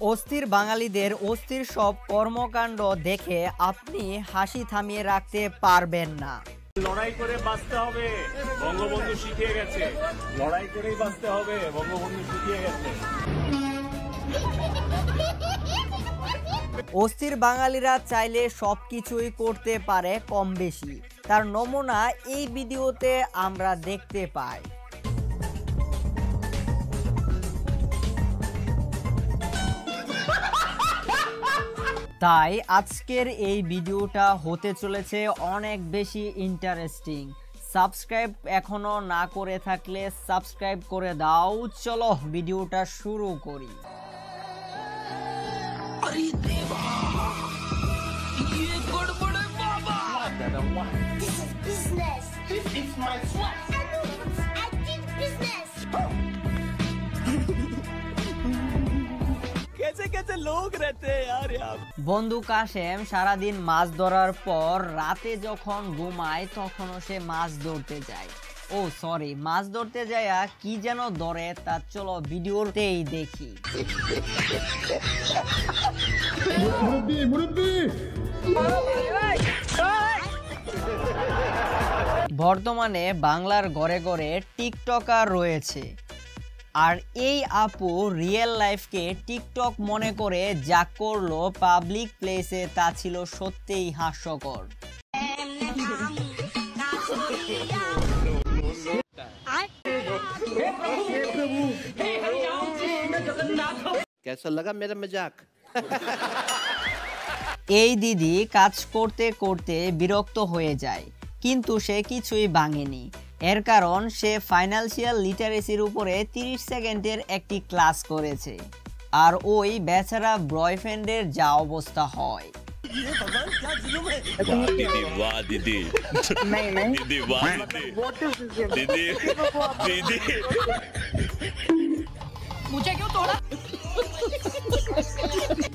অস্থির বাঙালিদের অস্থির সব কর্মকাণ্ড দেখে আপনি হাসি থামিয়ে রাখতে পারবেন না। লড়াই করে বাঁচতে হবে, বঙ্গবন্ধু শিখিয়ে গেছে। লড়াই করেই বাঁচতে হবে, বঙ্গবন্ধু শিখিয়ে গেছে। অস্থির বাঙালিরা চাইলে সবকিছুই করতে পারে কম বেশি, তার নমুনা এই ভিডিওতে আমরা দেখতে পাই। তাই আজকের এই ভিডিওটা হতে চলেছে অনেক বেশি ইন্টারেস্টিং। সাবস্ক্রাইব এখনো না করে থাকলে সাবস্ক্রাইব করে দাও। চলো ভিডিওটা শুরু করি। This is business. This is my sweat. I did business. कैसे लोग रहते हैं यार यहाँ। বন্ধু কাশেম সারাদিন মাছ ধরার পর রাতে যখন ঘুমায় তখনও সে মাছ ধরতে যায়। ও সরি, মাছ ধরতে যায় কি যেন ধরে তা চলো ভিডিওতেই দেখি। বর্তমানে বাংলার ঘরে ঘরে টিকটকার রয়েছে, আর এই আপু রিয়েল লাইফকে টিকটক মনে করে যা করলো পাবলিক প্লেসে তা ছিল সত্যিই হাস্যকর। कैसा लगा मेरा मजाक? এই দিদি কাজ করতে করতে বিরক্ত হয়ে যায়, কিন্তু সে কিছুই ভাঙেনি। এর কারণ সে ফাইন্যান্সিয়াল লিটারেসির উপরে 30 সেকেন্ডের একটি ক্লাস করেছে, আর ওই বেচারা বয়ফ্রেন্ডের যা অবস্থা হয়। दीदी वाह दीदी दीदी वाह दीदी दीदी